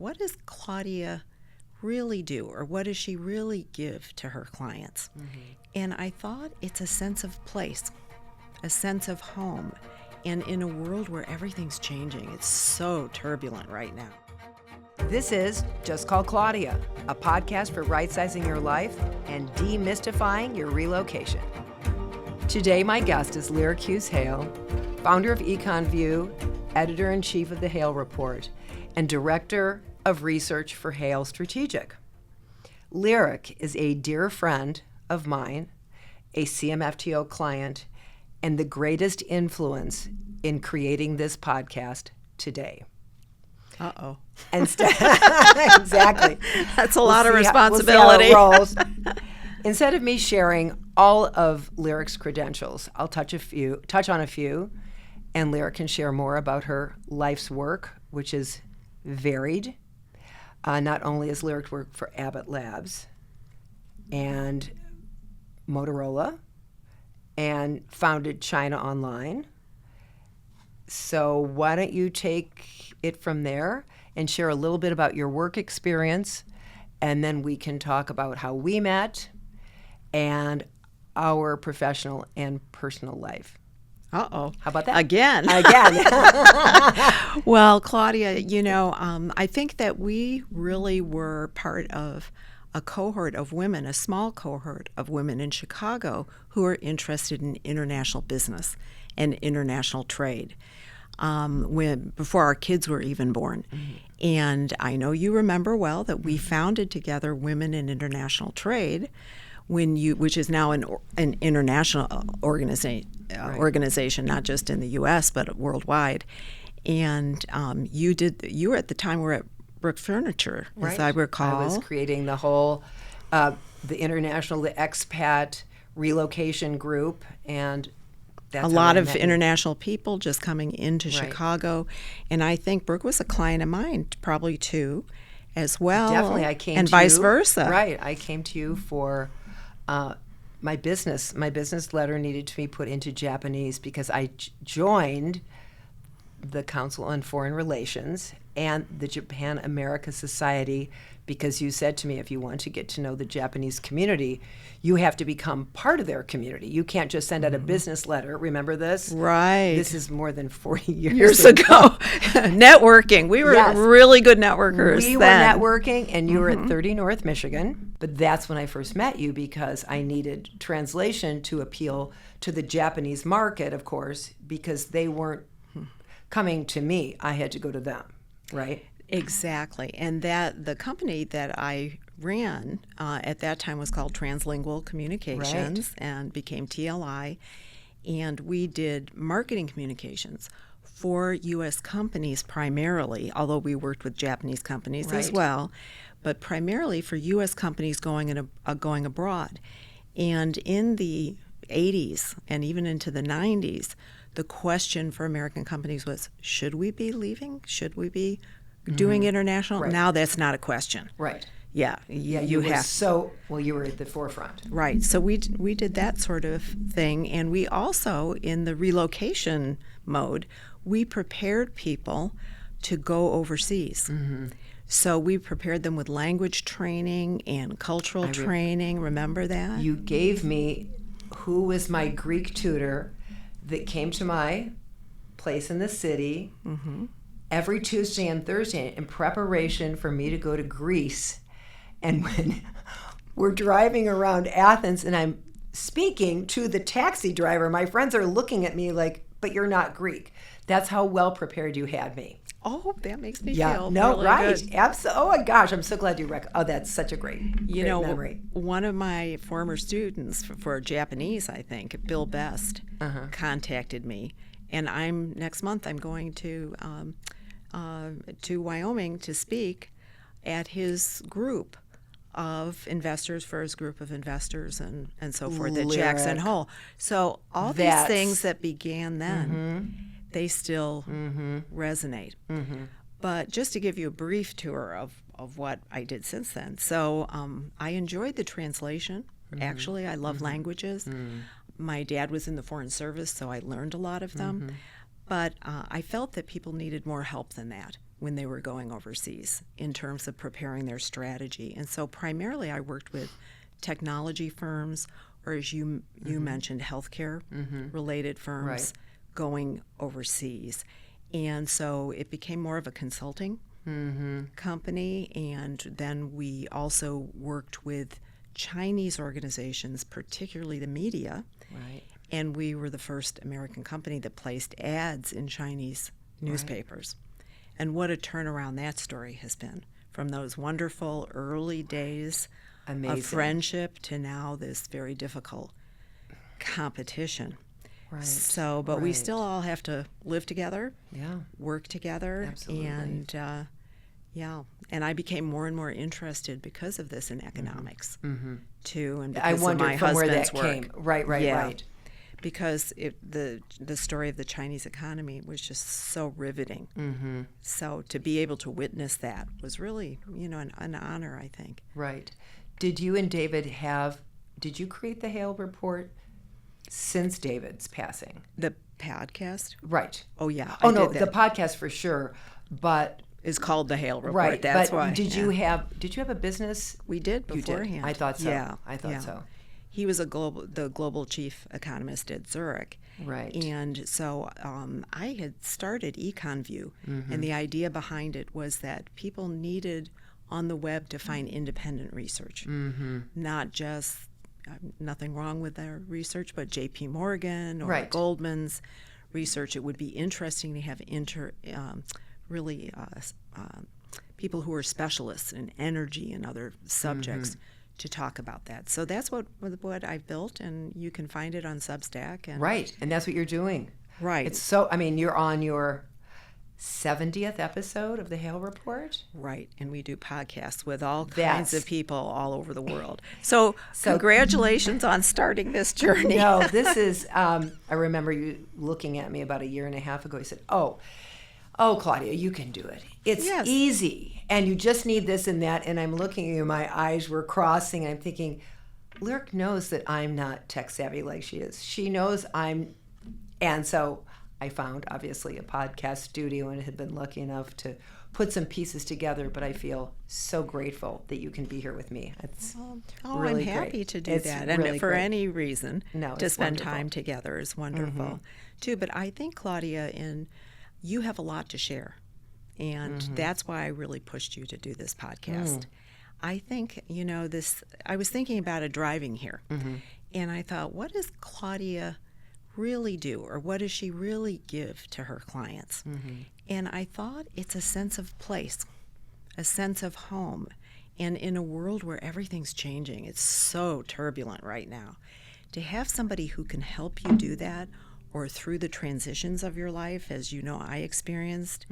what does Claudia really do, or what does she really give to her clients? And I thought it's a sense of place, a sense of home. And in a world where everything's changing, it's so turbulent right now. This is Just Call Claudia, a podcast for right-sizing your life and demystifying your relocation. Today, my guest is Hughes Hale, founder of EconVue, editor-in-chief of the Hale Report, and director of research for Hale Strategic. Lyric is a dear friend of mine, a CMFTO client, and the greatest influence in creating this podcast today. Uh-oh. Exactly. That's a lot of responsibility. We'll see how it rolls. Instead of me sharing all of Lyric's credentials, I'll touch on a few, and Lyric can share more about her life's work, which is varied. Not only has Lyric worked for Abbott Labs and Motorola and founded China Online. So why don't you take it from there and share a little bit about your work experience, and then we can talk about how we met and our professional and personal life. Uh-oh. How about that? Again. Well, Claudia, I think that we really were part of a cohort of women, a small cohort of women in Chicago who are interested in international business and international trade before our kids were even born. Mm-hmm. And I know you remember well that we founded together Women in International Trade, which is now an international organization, not just in the U.S. but worldwide. And you were at the time at Brook Furniture, right. As I recall. I was creating the whole the expat relocation group, and that's a lot of international people just coming into Chicago. And I think Brooke was a client of mine, probably too, as well. Definitely, I came and to vice you, versa. Right, I came to you for my business. My business letter needed to be put into Japanese because I joined the Council on Foreign Relations and the Japan-America Society, because you said to me, if you want to get to know the Japanese community, you have to become part of their community. You can't just send out a business letter. Remember this? Right. This is more than 40 years ago. Networking. We were really good networkers We then. were networking, and you were at 30 North Michigan. But that's when I first met you, because I needed translation to appeal to the Japanese market, of course, because they weren't coming to me. I had to go to them, right? Exactly. And the company that I ran at that time was called Translingual Communications, and became TLI. And we did marketing communications for U.S. companies primarily, although we worked with Japanese companies as well, but primarily for U.S. companies going abroad. And in the 80s and even into the 90s, the question for American companies was, should we be leaving? Should we be doing international? Right. Now that's not a question. Right. Yeah. You were at the forefront. Right. So we did that sort of thing. And we also, in the relocation mode, we prepared people to go overseas. Mm-hmm. So we prepared them with language training and cultural training. Remember that? You gave me who was my Greek tutor that came to my place in the city every Tuesday and Thursday in preparation for me to go to Greece. And when we're driving around Athens and I'm speaking to the taxi driver, my friends are looking at me like, but you're not Greek. That's how well prepared you had me. Oh, that makes me feel really right. good. Absolutely. Oh my gosh, I'm so glad you that's such a great memory. One of my former students for Japanese, I think, Bill Best, contacted me, and next month I'm going to Wyoming to speak at his group of investors, for his group of investors and so forth at Jackson Hole. So all these things that began then, they still resonate. Mm-hmm. But just to give you a brief tour of what I did since then. So I enjoyed the translation. Actually, I love languages. My dad was in the Foreign Service, so I learned a lot of them. But I felt that people needed more help than that. when they were going overseas in terms of preparing their strategy. And so primarily I worked with technology firms, or as you mentioned, healthcare related firms going overseas. And so it became more of a consulting company. And then we also worked with Chinese organizations, particularly the media. Right. And we were the first American company that placed ads in Chinese newspapers. And what a turnaround that story has been, from those wonderful early days of friendship to now this very difficult competition. Right. So, but we still all have to live together, work together. Absolutely. And and I became more and more interested because of this in economics too, and because I wondered of my from where husband's that work. came. Right. Because the story of the Chinese economy was just so riveting. So to be able to witness that was really, an honor, I think. Right. Did you and David did you create the Hale Report since David's passing? The podcast? Right. Oh, yeah. Oh, no, the podcast for sure, but... It's called the Hale Report. Right, That's but why. Did you have a business? We did beforehand. You did. I thought so. Yeah. I thought so. He was the global chief economist at Zurich. Right. And so I had started EconVue, and the idea behind it was that people needed on the web to find independent research, not just, nothing wrong with their research, but J.P. Morgan or Goldman's research. It would be interesting to have people who are specialists in energy and other subjects to talk about that. So that's what I've built, and you can find it on Substack. And right, and that's what you're doing. Right. It's so, you're on your 70th episode of the Hale Report. Right, and we do podcasts with all kinds of people all over the world. So congratulations on starting this journey. No, this is, I remember you looking at me about a year and a half ago. You said, oh, Claudia, you can do it. It's easy, and you just need this and that. And I'm looking at you, my eyes were crossing, and I'm thinking, Lyric knows that I'm not tech savvy like she is. She knows and so I found, obviously, a podcast studio and had been lucky enough to put some pieces together, but I feel so grateful that you can be here with me. It's really I'm happy great. to do It's that. really And for great. any reason, to spend wonderful. time together is wonderful, too. But I think, Claudia, you have a lot to share. And that's why I really pushed you to do this podcast. I think, I was thinking about it driving here. And I thought, what does Claudia really do, or what does she really give to her clients? And I thought it's a sense of place, a sense of home. And in a world where everything's changing, it's so turbulent right now, to have somebody who can help you do that, or through the transitions of your life, as you know I experienced,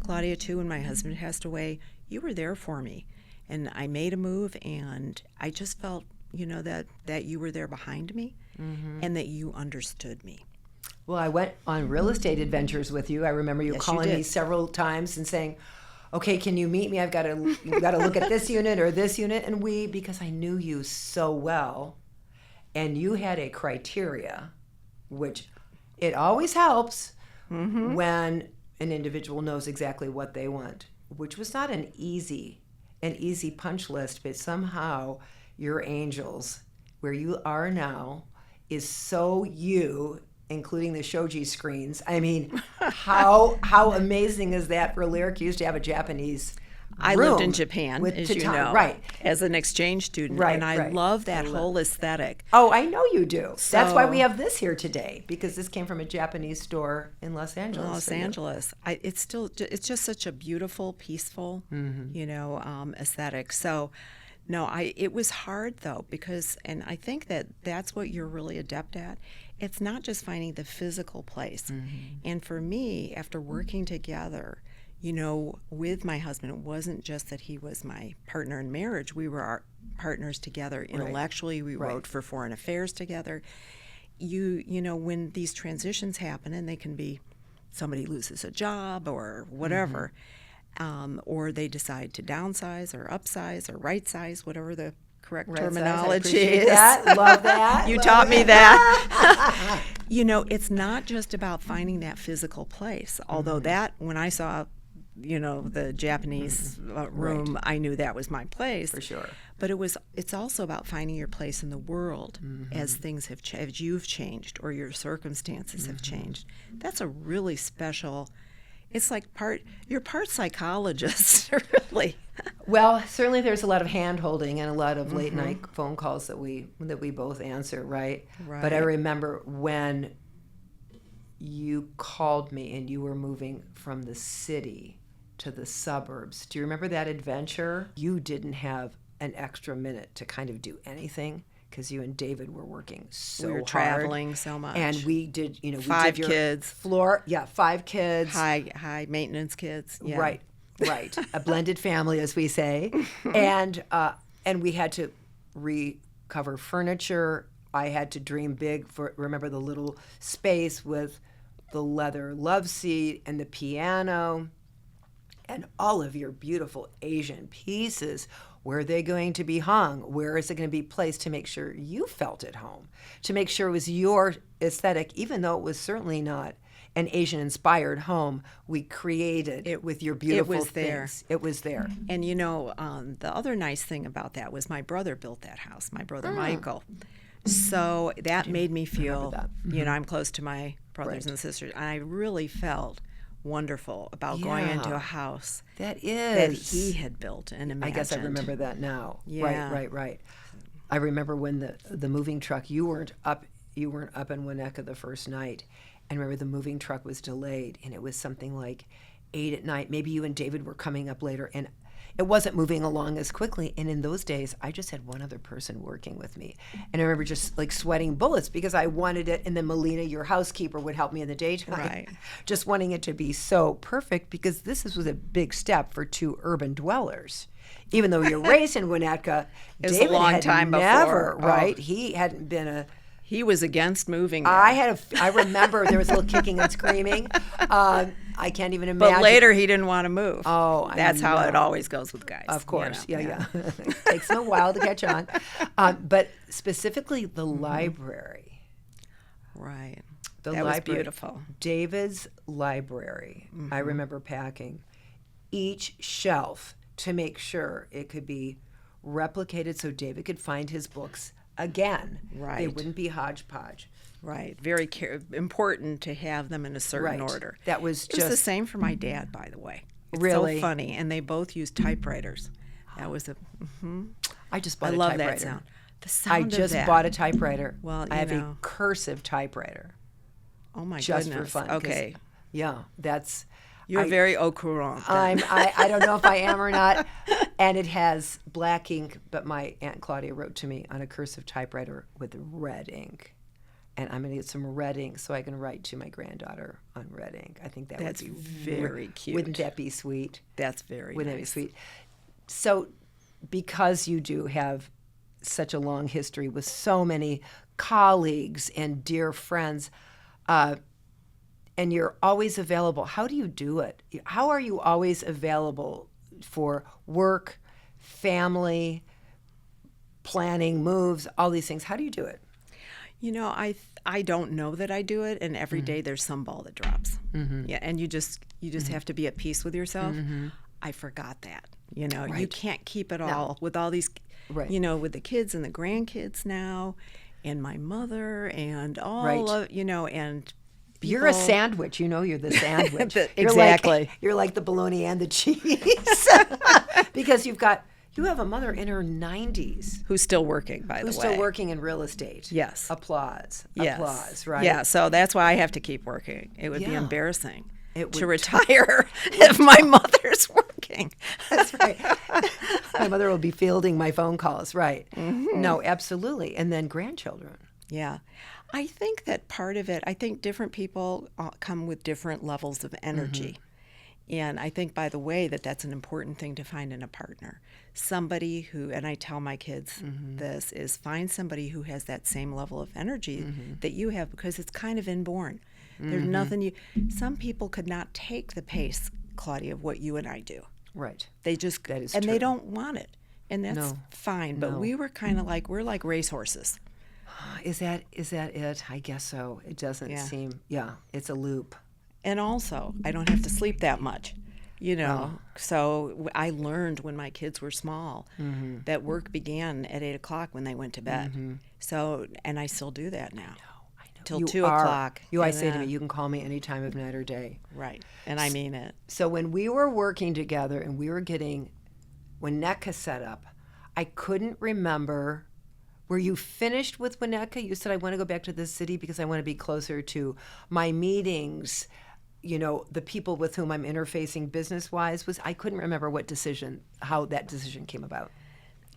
Claudia, too, when my husband passed away, you were there for me. And I made a move, and I just felt, that you were there behind me, and that you understood me. Well, I went on real estate adventures with you. I remember you calling me several times and saying, okay, can you meet me? You've got to look at this unit or this unit. And because I knew you so well, and you had a criteria, which it always helps when an individual knows exactly what they want, which was not an easy punch list, but somehow your angels, where you are now, is so you, including the shoji screens. How amazing is that for Lyric? You used to have a Japanese I lived in Japan, as you know, as an exchange student, and I love that whole aesthetic. Oh, I know you do. So, that's why we have this here today, because this came from a Japanese store in Los Angeles. It's just such a beautiful, peaceful, aesthetic. So, no, it was hard though, because, and I think that's what you're really adept at. It's not just finding the physical place, and for me, after working together, with my husband, it wasn't just that he was my partner in marriage. We were our partners together intellectually. We wrote for Foreign Affairs together. When these transitions happen, and they can be somebody loses a job or whatever, or they decide to downsize or upsize or right size, whatever the correct terminology is. Love that. You taught me that. It's not just about finding that physical place, although that, when I saw the Japanese room, I knew that was my place. For sure. But it's also about finding your place in the world as things have as you've changed or your circumstances have changed. That's a really special. It's like you're part psychologist, really. Well, certainly there's a lot of hand-holding and a lot of late-night phone calls that we both answer, right? Right. But I remember when you called me and you were moving from the city to the suburbs. Do you remember that adventure? You didn't have an extra minute to kind of do anything because you and David were working so hard. We were traveling so much. And we did, five kids. 5 kids. High maintenance kids. Yeah. Right. A blended family, as we say. And we had to recover furniture. I had to dream big remember the little space with the leather love seat and the piano and all of your beautiful Asian pieces. Where are they going to be hung? Where is it going to be placed to make sure you felt at home? To make sure it was your aesthetic, even though it was certainly not an Asian-inspired home, we created it with your beautiful things. It was there. And the other nice thing about that was my brother built that house, my brother Michael. So that made me feel, I'm close to my brothers and sisters. And I really felt wonderful about going into a house that he had built and imagined. I guess I remember that now. Yeah. Right. I remember when the moving truck, you weren't up in Winnetka the first night. And remember the moving truck was delayed and it was something like 8 at night. Maybe you and David were coming up later and it wasn't moving along as quickly. And in those days, I just had one other person working with me. And I remember just like sweating bullets because I wanted it. And then Melina, your housekeeper, would help me in the daytime. Right. Just wanting it to be so perfect because this was a big step for 2 urban dwellers. Even though you're raised in Winnetka, David a long had time never, before. right? He hadn't been He was against moving there. I remember there was a little kicking and screaming. I can't even imagine. But later he didn't want to move. Oh, that's how it always goes with guys. Of course, yeah. Takes them a while to catch on. But specifically the library. Right. That was beautiful. David's library. I remember packing each shelf to make sure it could be replicated so David could find his books again. Right. They wouldn't be hodgepodge. Right. Very important to have them in a certain order. That was It was the same for my dad, by the way. It's Really? so funny. And they both used typewriters. That was I just bought I a love typewriter. that sound. The sound I of just that. bought a typewriter. Well, I have a cursive typewriter. Oh my just goodness. for fun. Okay. Yeah, that's. You're very au courant. then. I don't know if I am or not. And it has black ink, but my Aunt Claudia wrote to me on a cursive typewriter with red ink. And I'm going to get some red ink so I can write to my granddaughter on red ink. I think That's would be very cute. Wouldn't that be sweet? That's very Wouldn't nice. that be sweet? So, because you do have such a long history with so many colleagues and dear friends, and you're always available, how do you do it? How are you always available for work, family, planning, moves, all these things? How do you do it? I don't know that I do it, and every day there's some ball that drops. Yeah, and you just have to be at peace with yourself. I forgot that. You can't keep it all with all these, with the kids and the grandkids now, and my mother and all of and. You're a sandwich. You're the sandwich. Exactly. You're like the bologna and the cheese. Because you have a mother in her 90s. Who's still working, by the way. Who's still working in real estate. Yes. Applause. Yes. Applause, right? Yeah, so that's why I have to keep working. It would be embarrassing It to would retire if my mother's working. That's right. My mother will be fielding my phone calls, right? No, absolutely. And then grandchildren. Yeah. I think that part of it, different people come with different levels of energy. And I think, by the way, that's an important thing to find in a partner. Somebody who, and I tell my kids this, is find somebody who has that same level of energy that you have, because it's kind of inborn. There's nothing some people could not take the pace, Claudia, of what you and I do. Right. They just, that is and true. they don't want it. And that's fine. But No. we were kind of like, we're like racehorses. Is that it? I guess so. It doesn't seem, it's a loop. And also, I don't have to sleep that much. So I learned when my kids were small that work began at 8 o'clock when they went to bed. So, and I still do that now. I know. Till 2 o'clock. You always say to me, you can call me any time of night or day. Right. And I mean it. So when we were working together and we were getting Winnetka set up, I couldn't remember. Were you finished with Winnetka? You said, I want to go back to this city because I want to be closer to my meetings, the people with whom I'm interfacing business-wise. I couldn't remember how that decision came about.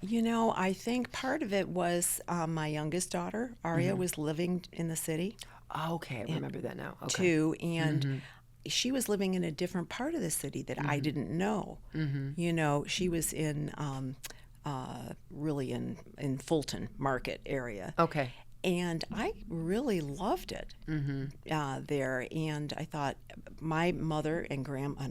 I think part of it was my youngest daughter, Aria, was living in the city. Oh, okay, I remember that now. Okay. Too, and she was living in a different part of the city that I didn't know. She was in really in Fulton Market area. Okay. And I really loved it there. And I thought my mother and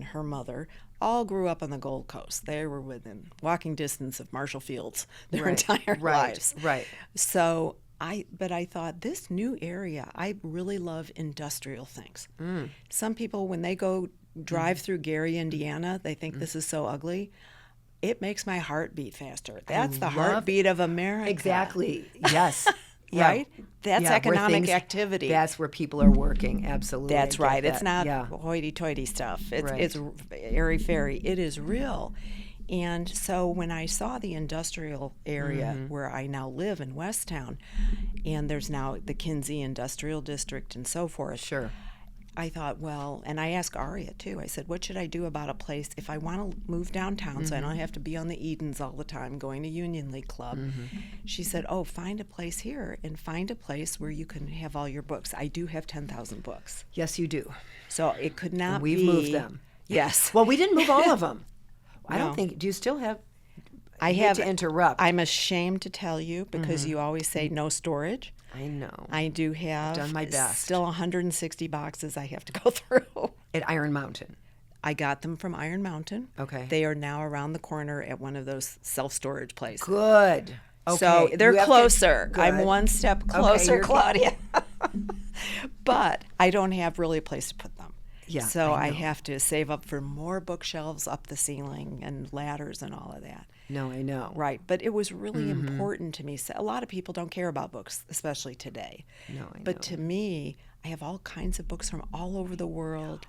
her mother all grew up on the Gold Coast. They were within walking distance of Marshall Fields their entire lives. Right. So I thought this new area, I really love industrial things. Some people, when they go drive through Gary, Indiana, they think this is so ugly. It makes my heart beat faster. That's the heartbeat of America. Exactly. Yes. Right? That's economic activity. That's where people are working. Absolutely. That's right. It's not hoity-toity stuff. It's airy-fairy. It is real. And so when I saw the industrial area where I now live in Westtown, and there's now the Kinsey Industrial District and so forth. Sure. I thought, and I asked Aria too. I said, what should I do about a place if I want to move downtown so I don't have to be on the Edens all the time going to Union League Club? She said, find a place here and find a place where you can have all your books. I do have 10,000 books. Yes, you do. So it could not be. We've moved them. Yes. Well, we didn't move all of them. I don't think. Do you still have? I hate to interrupt. I'm ashamed to tell you because you always say no storage. I know. I do have done my best. Still 160 boxes I have to go through. At Iron Mountain. I got them from Iron Mountain. Okay. They are now around the corner at one of those self-storage places. Good. Okay. So they're closer. I'm one step closer, Claudia. But I don't have really a place to put them. Yeah, so I have to save up for more bookshelves up the ceiling and ladders and all of that. No, I know. Right. But it was really important to me. So a lot of people don't care about books, especially today. No, I know. But to me, I have all kinds of books from all over the world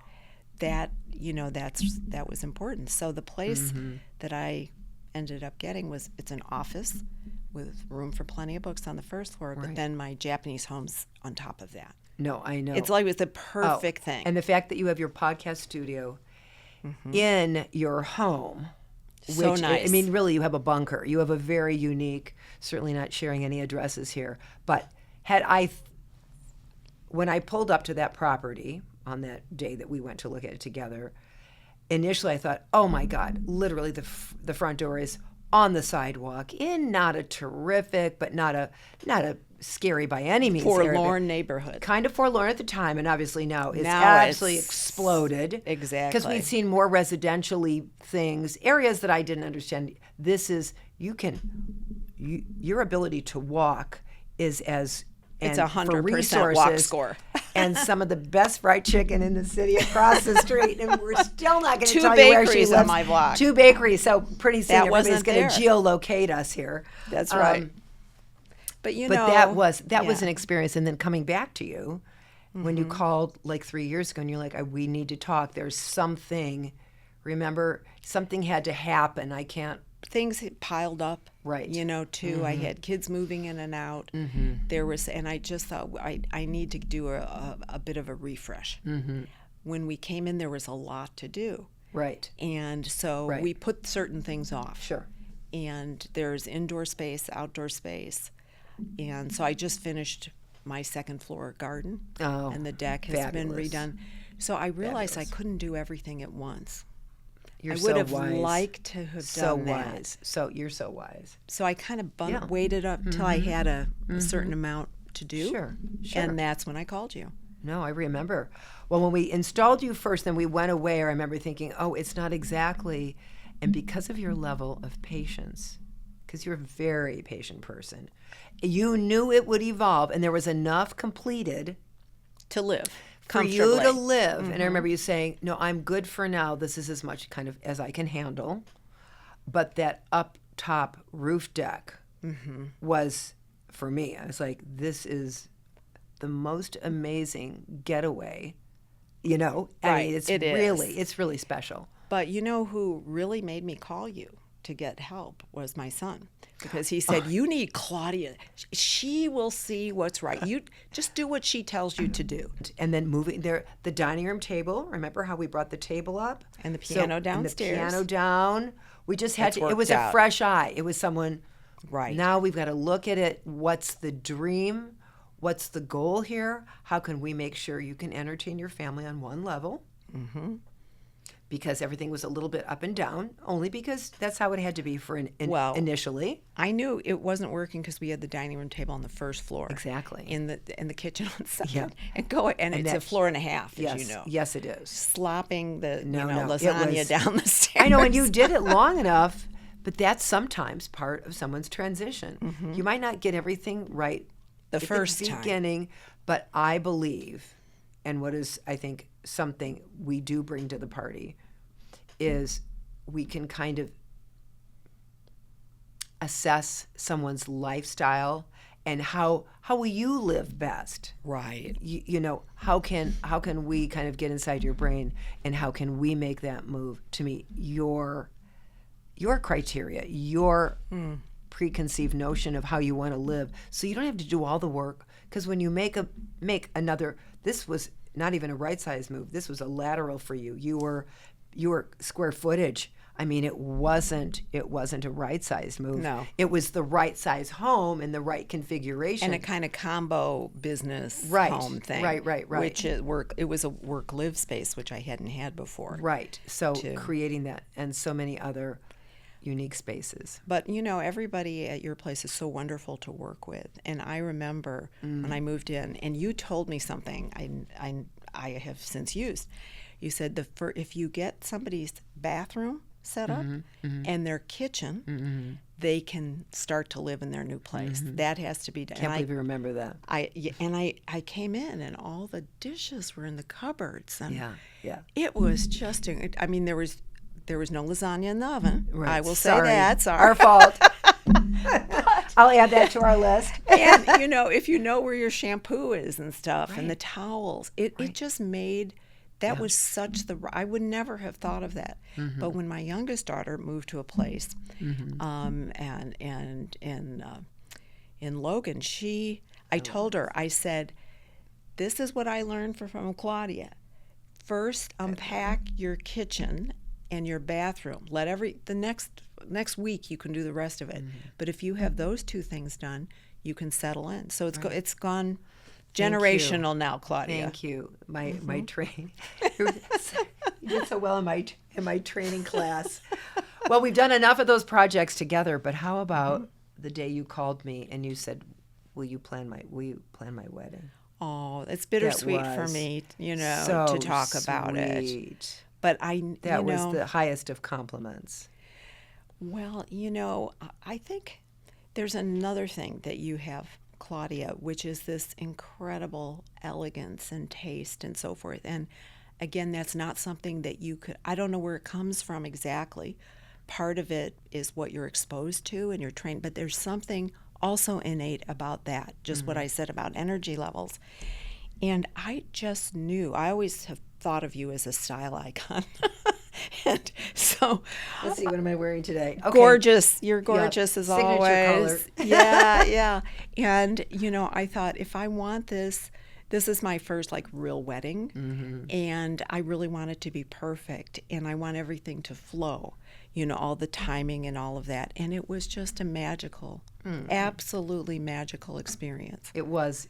that was important. So the place that I ended up getting it's an office with room for plenty of books on the first floor, but then my Japanese home's on top of that. No, I know. It's like it's the perfect thing. And the fact that you have your podcast studio in your home, so nice. I mean, really, you have a bunker. You have a very unique, certainly not sharing any addresses here, but when I pulled up to that property on that day that we went to look at it together, initially I thought, oh my God, literally the front door is on the sidewalk in not a terrific, but not a scary by any means forlorn neighborhood. Kind of forlorn at the time, and obviously now it's absolutely exploded. Exactly. Because we'd seen more residentially things, areas that I didn't understand. This is, your ability to walk is as, it's 100% walk score. And some of the best fried chicken in the city across the street, and we're still not going to tell you where she lives. 2 bakeries on my block. 2 bakeries, so pretty soon everybody's going to geolocate us here. That's right. But that was an experience. And then coming back to you, when you called like 3 years ago, and you're like, we need to talk. There's something. Remember, something had to happen. I can't. Things piled up. Right. Too. I had kids moving in and out. There was, and I just thought I need to do a bit of a refresh. When we came in, there was a lot to do. Right. And so we put certain things off. Sure. And there's indoor space, outdoor space. And so I just finished my second floor garden, and the deck has been redone. So I realized I couldn't do everything at once. You're I would have wise. Liked to have so done that. Wise. So you're so wise. So I kind of waited up till I had a certain amount to do. Sure. And that's when I called you. No, I remember. Well, when we installed you first, then we went away. I remember thinking, it's not exactly. And because of your level of patience, because you're a very patient person, you knew it would evolve, and there was enough completed to live for you to Comfortably. live. And I remember you saying, no, I'm good for now. This is as much kind of as I can handle. But that up top roof deck was, for me, I was like, this is the most amazing getaway, you know? I Right, mean, it's it is. really special. But you know who really made me call you to get help was my son, because he said, you need Claudia. She will see what's right. You just do what she tells you to do. And then moving there, the dining room table. Remember how we brought the table up? And the piano downstairs. And the piano down. We just had It's to, it was worked a out. fresh eye. It was someone, Right. now we've got to look at it. What's the dream? What's the goal here? How can we make sure you can entertain your family on one level? Because everything was a little bit up and down, only because that's how it had to be for initially. I knew it wasn't working because we had the dining room table on the first floor. Exactly. In the kitchen on the second. Yeah. And it's a floor and a half, Yes, as you know. yes, it is. Slopping the No, lasagna it was- down the stairs. I know, and you did it long enough, but that's sometimes part of someone's transition. You might not get everything right The at first the time. beginning, but I believe, and what is, I think, something we do bring to the party, is we can kind of assess someone's lifestyle and how will you live best. Right. You know, how can we kind of get inside your brain, and how can we make that move to meet your criteria, your preconceived notion of how you want to live, so you don't have to do all the work. Because when you make another, this was not even a right size move. This was a lateral for you. You were square footage. I mean, it wasn't a right size move. No. It was the right size home and the right configuration. And a kind of combo business Right, home thing. right. Which it was a work-live space, which I hadn't had before. Right. So too. creating that and so many other unique spaces. But, you know, everybody at your place is so wonderful to work with. And I remember when I moved in, and you told me something I have since used. You said if you get somebody's bathroom set up and their kitchen, they can start to live in their new place. That has to be done. Can't believe you remember that. I came in and all the dishes were in the cupboards. And Yeah. it was just, I mean, there was no lasagna in the oven. Right. I will say Sorry. that. Sorry. Our fault. I'll add that to our list. And, you know, if you know where your shampoo is and stuff and the towels, it just made, that was such I would never have thought of that. But when my youngest daughter moved to a place and in Logan, I told her, I said, this is what I learned from Claudia. First, unpack your kitchen and your bathroom. The next week you can do the rest of it. But if you have those two things done, you can settle in. So it's gone generational now, Claudia. Thank you. My training. You did so well in my training class. Well, we've done enough of those projects together, but how about the day you called me and you said, will you plan my wedding? Oh, it's bittersweet That for was me, you know, so to talk about it. sweet. But That was the highest of compliments. Well, you know, I think there's another thing that you have, Claudia, which is this incredible elegance and taste and so forth. And again, that's not something that I don't know where it comes from exactly. Part of it is what you're exposed to and you're trained, but there's something also innate about that, just what I said about energy levels. And I just knew, I always have thought of you as a style icon. And so, Let's see, what am I wearing today? Okay. Gorgeous. You're gorgeous as Signature always. color. Yeah. And, you know, I thought, if I want this is my first real wedding, and I really want it to be perfect, and I want everything to flow, you know, all the timing and all of that. And it was just a magical, absolutely magical experience. It was.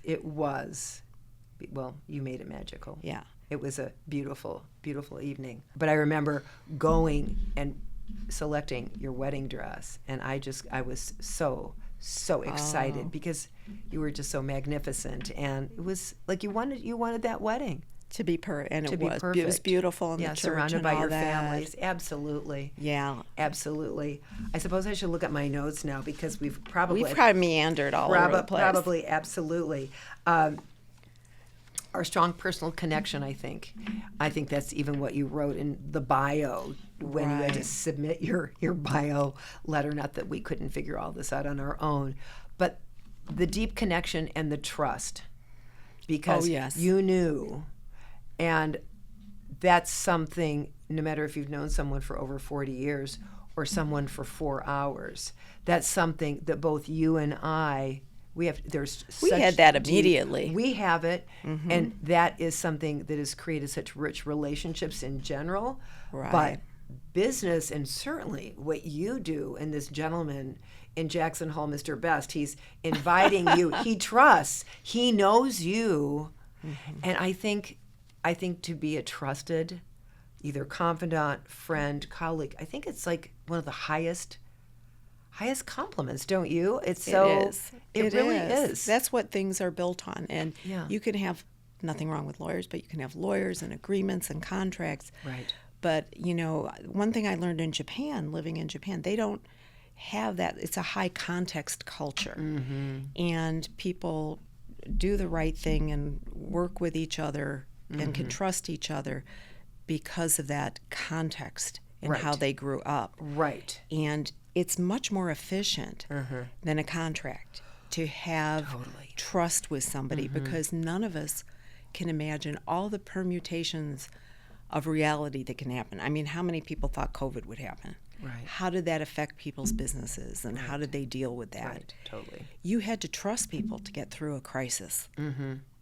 Well, you made it magical. Yeah. It was a beautiful, beautiful evening. But I remember going and selecting your wedding dress, and I was so excited because you were just so magnificent, and it was like you wanted that wedding To be perfect. It was beautiful in the church surrounded and by all your that. families. Absolutely. Yeah. Absolutely. I suppose I should look at my notes now because we've We've probably meandered all over the place. Probably, absolutely. our strong personal connection, I think. I think that's even what you wrote in the bio when you had to submit your bio letter. Not that we couldn't figure all this out on our own, but the deep connection and the trust, because you knew, and that's something, no matter if you've known someone for over 40 years or someone for 4 hours, that's something that both you and I, we had that immediately. We have it, and that is something that has created such rich relationships in general. Right. But business, and certainly what you do, and this gentleman in Jackson Hole, Mr. Best, he's inviting you. He trusts. He knows you, and I think to be a trusted, either confidant, friend, colleague, I think it's like one of the highest compliments, don't you? It really is. That's what things are built on. And you can have nothing wrong with lawyers, but you can have lawyers and agreements and contracts. Right. But, one thing I learned in Japan, living in Japan, they don't have that. It's a high context culture. And people do the right thing and work with each other and can trust each other because of that context and how they grew up. Right. And it's much more efficient than a contract to have trust with somebody, because none of us can imagine all the permutations of reality that can happen. I mean, how many people thought COVID would happen? Right. How did that affect people's businesses, and how did they deal with that? Right. Totally. You had to trust people to get through a crisis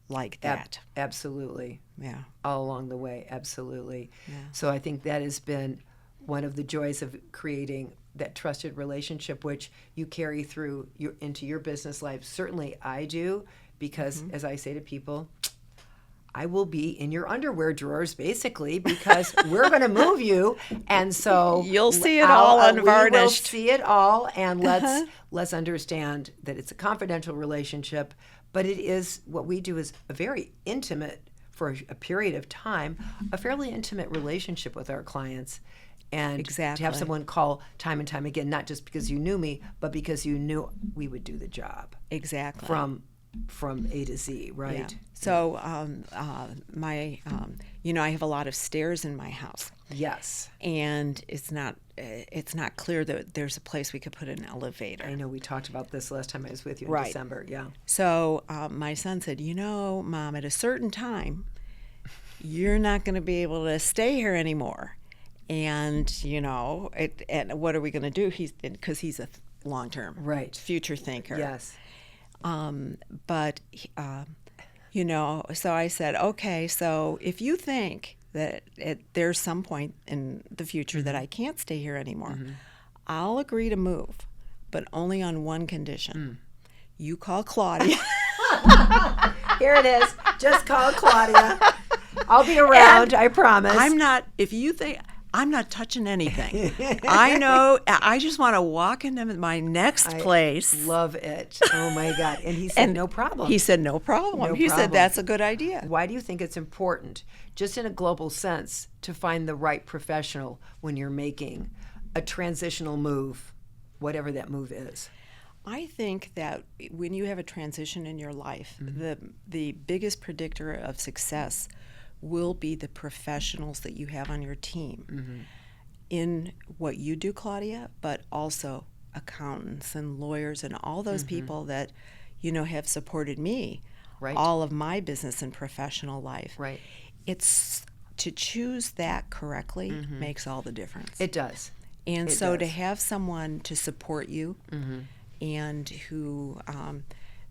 like that. Absolutely. Yeah. All along the way, absolutely. Yeah. So I think that has been one of the joys of creating that trusted relationship, which you carry through into your business life. Certainly I do, because as I say to people, I will be in your underwear drawers, basically, because we're going to move you, and so you'll see it all unvarnished. We will see it all, and let's understand that it's a confidential relationship, but it is, what we do is a very intimate, for a period of time, a fairly intimate relationship with our clients. And to have someone call time and time again, not just because you knew me, but because you knew we would do the job. Exactly. From A to Z, right? Yeah. So I have a lot of stairs in my house. Yes. And it's not clear that there's a place we could put an elevator. I know we talked about this last time I was with you in December. Yeah. So my son said, Mom, at a certain time, you're not going to be able to stay here anymore. And, and what are we going to do? Because he's a long-term future thinker. Yes. So I said, okay, so if you think that there's some point in the future that I can't stay here anymore, I'll agree to move, but only on one condition. You call Claudia. Here it is. Just call Claudia. I'll be around, I promise. I'm not touching anything. I know. I just want to walk into my next place. Love it. Oh, my God. And he said, no problem. He said, no problem. He said, that's a good idea. Why do you think it's important, just in a global sense, to find the right professional when you're making a transitional move, whatever that move is? I think that when you have a transition in your life, the biggest predictor of success will be the professionals that you have on your team in what you do, Claudia, but also accountants and lawyers and all those people that, have supported me all of my business and professional life. Right. It's to choose that correctly makes all the difference. It does. And so to have someone to support you and who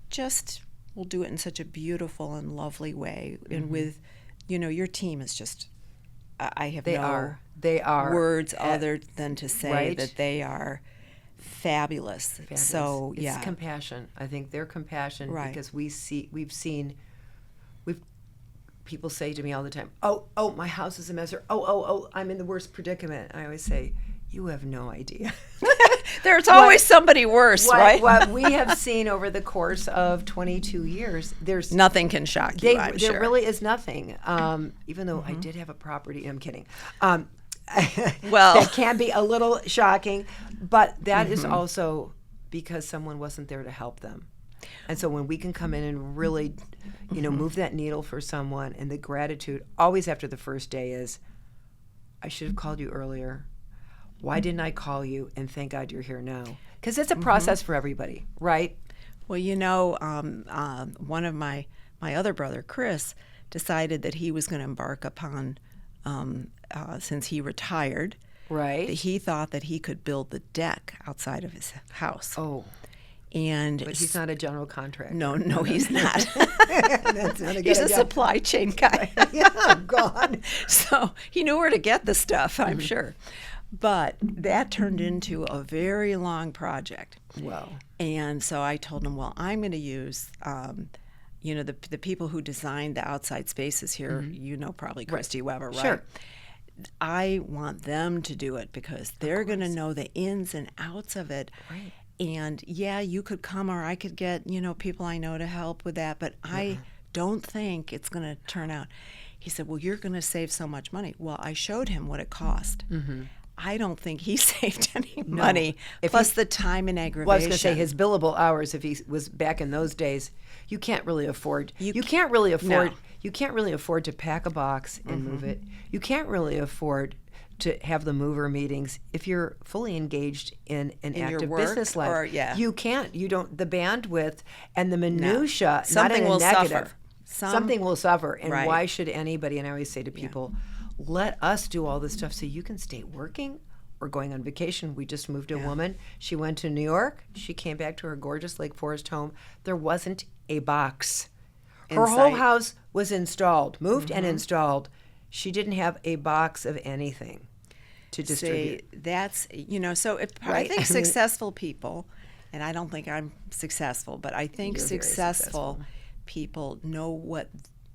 just will do it in such a beautiful and lovely way, and with your team is just, I have they are words other than to say that they are fabulous. So it's compassion. I think they're compassion because people say to me all the time, oh, my house is a mess, or oh, I'm in the worst predicament. I always say, you have no idea. There's always somebody worse, right? What we have seen over the course of 22 years, there's nothing can shock you, I'm sure. There really is nothing. Even though I did have a property, I'm kidding. Well, that can be a little shocking, but that is also because someone wasn't there to help them. And so when we can come in and really, move that needle for someone, and the gratitude always after the first day is, I should have called you earlier. Why didn't I call you? And thank God you're here now. Because it's a process for everybody, right? Well, one of my other brother, Chris, decided that he was going to embark upon, since he retired, Right. that he thought that he could build the deck outside of his house. Oh. And But he's not a general contractor. No, he's not. That's not a good He's a idea. supply chain guy. Yeah, God. So he knew where to get the stuff, I'm sure. But that turned into a very long project. Wow. And so I told him, well, I'm going to use, the people who designed the outside spaces here, probably Christy Weber, right? Sure. I want them to do it because they're going to know the ins and outs of it. Right. And yeah, you could come or I could get, people I know to help with that, but I don't think it's going to turn out. He said, well, you're going to save so much money. Well, I showed him what it cost. Mm-hmm. I don't think he saved any money, plus the time and aggravation. Well, I was going to say his billable hours, if he was back in those days, you can't really afford. You can't really afford to pack a box and move it. You can't really afford to have the mover meetings if you're fully engaged in an active work, business life. or, yeah. You can't. You don't. The bandwidth and the minutia. Something not in a will negative. suffer. Something will suffer. And Right. why should anybody? And I always say to people, let us do all this stuff so you can stay working or going on vacation. We just moved a woman. She went to New York. She came back to her gorgeous Lake Forest home. There wasn't a box. Her whole Insight. house was installed, moved and installed. She didn't have a box of anything to distribute. See, that's, so I Right. think successful people, and I don't think I'm successful, but I think You're very successful people know what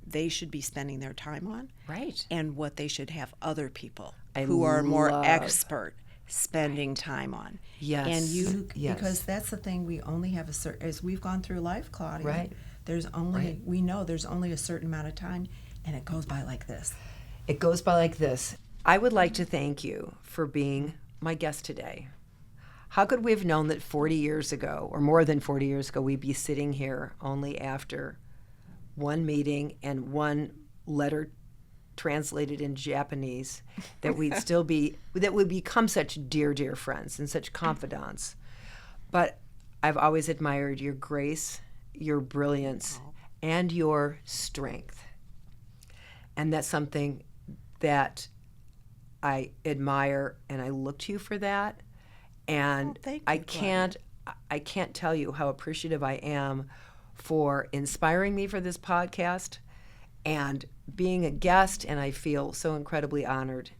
they should be spending their time on. Right. And what they should have other people I who are more love- spending spending time on. Yes. And Yes. because that's the thing, we only have a certain, as we've gone through life, Claudia, Right. we know there's only a certain amount of time, and it goes by like this. It goes by like this. I would like to thank you for being my guest today. How could we have known that 40 years ago, or more than 40 years ago, we'd be sitting here only after one meeting and one letter translated in Japanese, that we'd still be, that we'd become such dear, dear friends and such confidants. But I've always admired your grace, your brilliance, and your strength. And that's something that I admire, and I look to you for that. And thank you, I can't tell you how appreciative I am for inspiring me for this podcast and being a guest, and I feel so incredibly honored.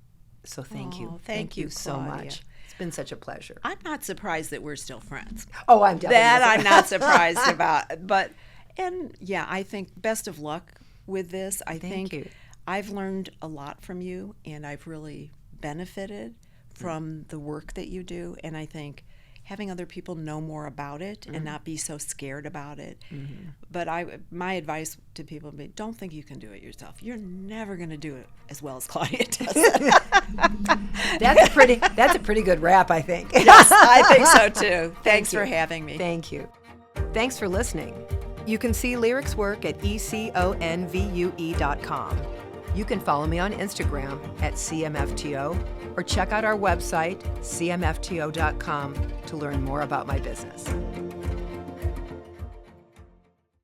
So thank you. Thank you, so Claudia. much. It's been such a pleasure. I'm not surprised that we're still friends. Oh, I'm definitely That I'm not surprised about. But, and yeah, I think best of luck with this. I think you. I've learned a lot from you, and I've really benefited from the work that you do. And I think having other people know more about it and not be so scared about it. But my advice to people would be, don't think you can do it yourself. You're never going to do it as well as Claudia does. That's a pretty good wrap, I think. Yes, I think so too. Thanks for having me. Thank you. Thanks for listening. You can see Lyric's work at econvue.com. You can follow me on Instagram at CMFTO, or check out our website, cmfto.com, to learn more about my business.